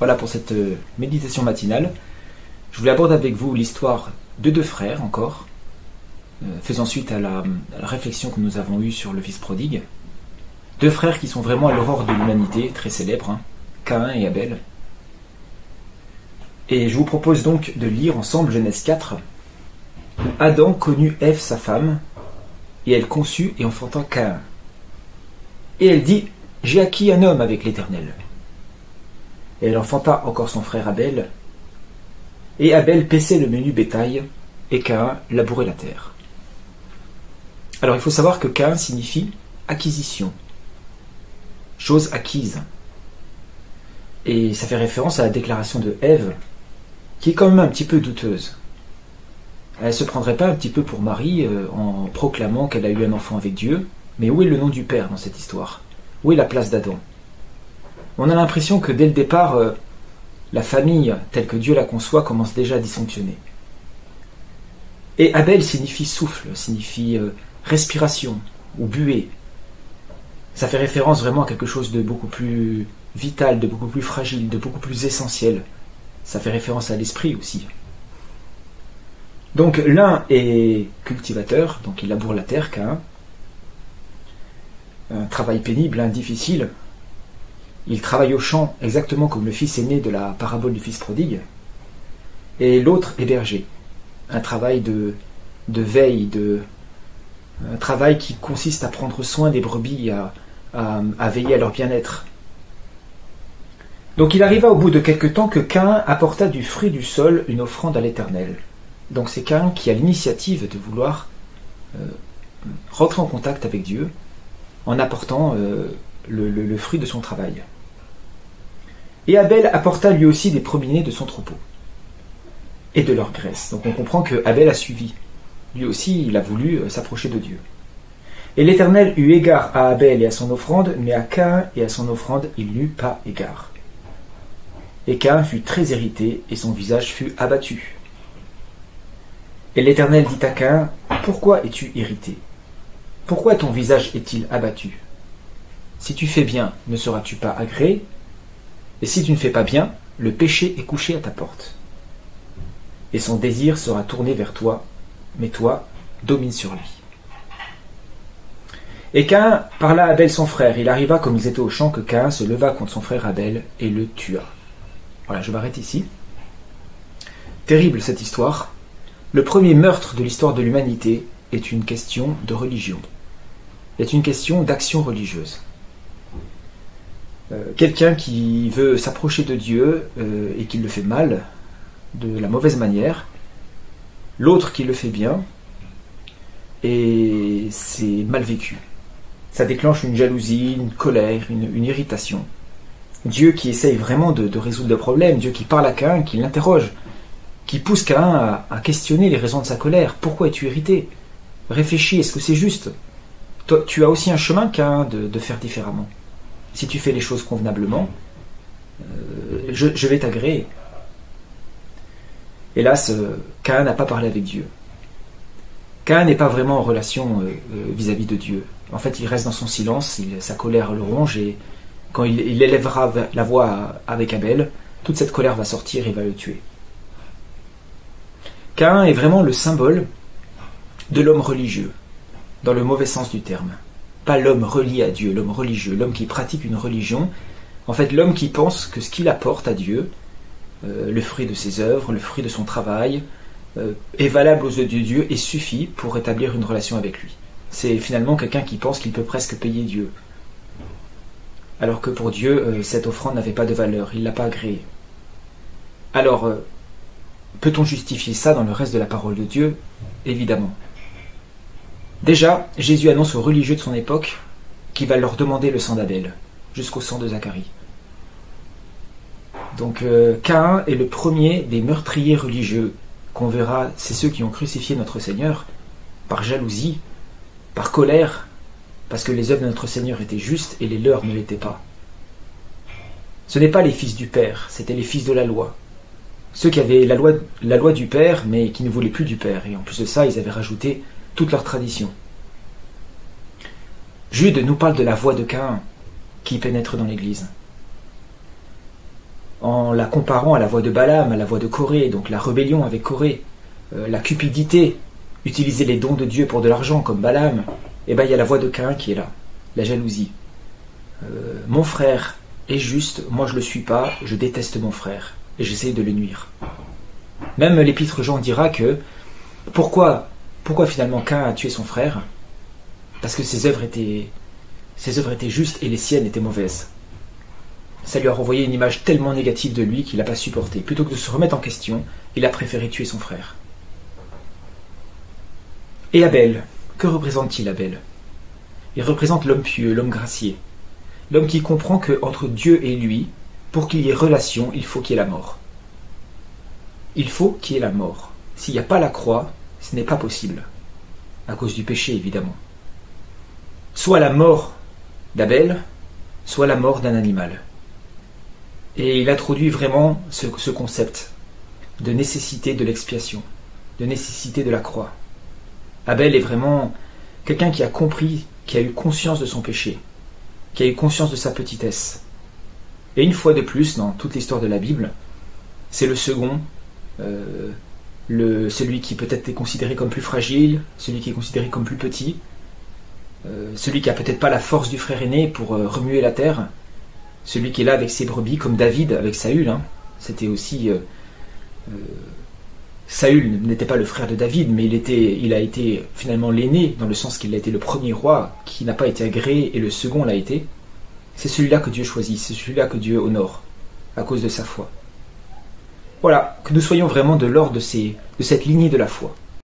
Voilà pour cette méditation matinale. Je voulais aborder avec vous l'histoire de deux frères encore, faisant suite à la réflexion que nous avons eue sur le fils prodigue. Deux frères qui sont vraiment à l'aurore de l'humanité, très célèbres, Caïn et Abel. Et je vous propose donc de lire ensemble Genèse 4. Adam connut Ève sa femme, et elle conçut et enfanta Caïn. Et elle dit, j'ai acquis un homme avec l'Éternel. Et elle enfanta encore son frère Abel. Et Abel paissait le menu bétail, et Caïn labourait la terre. Alors il faut savoir que Caïn signifie acquisition, chose acquise. Et ça fait référence à la déclaration de Ève, qui est quand même un petit peu douteuse. Elle ne se prendrait pas un petit peu pour Marie en proclamant qu'elle a eu un enfant avec Dieu, mais où est le nom du Père dans cette histoire? Où est la place d'Adam? On a l'impression que dès le départ, la famille, telle que Dieu la conçoit, commence déjà à dysfonctionner. Et Abel signifie souffle, signifie respiration ou buée. Ça fait référence vraiment à quelque chose de beaucoup plus vital, de beaucoup plus fragile, de beaucoup plus essentiel. Ça fait référence à l'esprit aussi. Donc l'un est cultivateur, donc il laboure la terre, Caïn. Un travail pénible, difficile. Il travaille au champ, exactement comme le fils aîné de la parabole du fils prodigue. Et l'autre est berger. Un travail de veille, un travail qui consiste à prendre soin des brebis, à veiller à leur bien-être. Donc il arriva au bout de quelque temps que Caïn apporta du fruit du sol une offrande à l'Éternel. Donc c'est Caïn qui a l'initiative de vouloir rentrer en contact avec Dieu en apportant le fruit de son travail. Et Abel apporta lui aussi des premiers-nés de son troupeau et de leur graisse. Donc on comprend que Abel a suivi. Lui aussi, il a voulu s'approcher de Dieu. Et l'Éternel eut égard à Abel et à son offrande, mais à Caïn et à son offrande, il n'eut pas égard. Et Caïn fut très irrité, et son visage fut abattu. Et l'Éternel dit à Caïn, pourquoi es-tu irrité? Pourquoi ton visage est-il abattu? Si tu fais bien, ne seras-tu pas agréé? Et si tu ne fais pas bien, le péché est couché à ta porte. Et son désir sera tourné vers toi, mais toi, domine sur lui. Et Caïn parla à Abel son frère. Il arriva comme ils étaient au champ que Caïn se leva contre son frère Abel et le tua. Voilà, je m'arrête ici. Terrible cette histoire. Le premier meurtre de l'histoire de l'humanité est une question de religion. C'est une question d'action religieuse. Quelqu'un qui veut s'approcher de Dieu et qui le fait mal, de la mauvaise manière, l'autre qui le fait bien, et c'est mal vécu. Ça déclenche une jalousie, une colère, une irritation. Dieu qui essaye vraiment de résoudre le problème, Dieu qui parle à Caïn, qui l'interroge, qui pousse Caïn à questionner les raisons de sa colère. Pourquoi es-tu irrité? Réfléchis, est-ce que c'est juste? Toi, tu as aussi un chemin, Caïn, de faire différemment. Si tu fais les choses convenablement, je vais t'agréer. Hélas, Caïn n'a pas parlé avec Dieu. Caïn n'est pas vraiment en relation vis-à-vis de Dieu. En fait, il reste dans son silence, sa colère le ronge, et quand il élèvera la voix avec Abel, toute cette colère va sortir et va le tuer. Caïn est vraiment le symbole de l'homme religieux, dans le mauvais sens du terme. Pas l'homme relié à Dieu, l'homme religieux, l'homme qui pratique une religion. En fait, l'homme qui pense que ce qu'il apporte à Dieu, le fruit de ses œuvres, le fruit de son travail, est valable aux yeux de Dieu et suffit pour établir une relation avec lui. C'est finalement quelqu'un qui pense qu'il peut presque payer Dieu. Alors que pour Dieu, cette offrande n'avait pas de valeur, il ne l'a pas agréée. Alors, peut-on justifier ça dans le reste de la parole de Dieu? Évidemment. Déjà, Jésus annonce aux religieux de son époque qu'il va leur demander le sang d'Abel, jusqu'au sang de Zacharie. Donc Caïn est le premier des meurtriers religieux qu'on verra, c'est ceux qui ont crucifié notre Seigneur par jalousie, par colère, parce que les œuvres de notre Seigneur étaient justes et les leurs ne l'étaient pas. Ce n'est pas les fils du Père, c'était les fils de la loi. Ceux qui avaient la loi du Père, mais qui ne voulaient plus du Père. Et en plus de ça, ils avaient rajouté toute leur tradition. Jude nous parle de la voix de Caïn qui pénètre dans l'Église. en la comparant à la voix de Balaam, à la voix de Corée, donc la rébellion avec Corée, la cupidité, utiliser les dons de Dieu pour de l'argent comme Balaam, et bien il y a la voix de Caïn qui est là, la jalousie. Mon frère est juste, moi je le suis pas, je déteste mon frère, et j'essaie de le nuire. Même l'épître Jean dira que, pourquoi finalement Caïn a tué son frère? Parce que ses œuvres étaient justes et les siennes étaient mauvaises. Ça lui a renvoyé une image tellement négative de lui qu'il n'a pas supporté. Plutôt que de se remettre en question, il a préféré tuer son frère. Et Abel, que représente-t-il Abel? Il représente l'homme pieux, l'homme gracié. L'homme qui comprend qu'entre Dieu et lui, pour qu'il y ait relation, il faut qu'il y ait la mort. Il faut qu'il y ait la mort. S'il n'y a pas la croix, ce n'est pas possible. À cause du péché, évidemment. Soit la mort d'Abel, soit la mort d'un animal. Et il introduit vraiment ce concept de nécessité de l'expiation, de nécessité de la croix. Abel est vraiment quelqu'un qui a compris, qui a eu conscience de son péché, qui a eu conscience de sa petitesse. Et une fois de plus, dans toute l'histoire de la Bible, c'est le second, celui qui peut-être est considéré comme plus fragile, celui qui est considéré comme plus petit, celui qui a peut-être pas la force du frère aîné pour remuer la terre, celui qui est là avec ses brebis, comme David avec Saül. C'était aussi... Saül n'était pas le frère de David, mais il a été finalement l'aîné, dans le sens qu'il a été le premier roi qui n'a pas été agréé, et le second l'a été. C'est celui-là que Dieu choisit, c'est celui-là que Dieu honore, à cause de sa foi. Voilà, que nous soyons vraiment de l'ordre de cette lignée de la foi.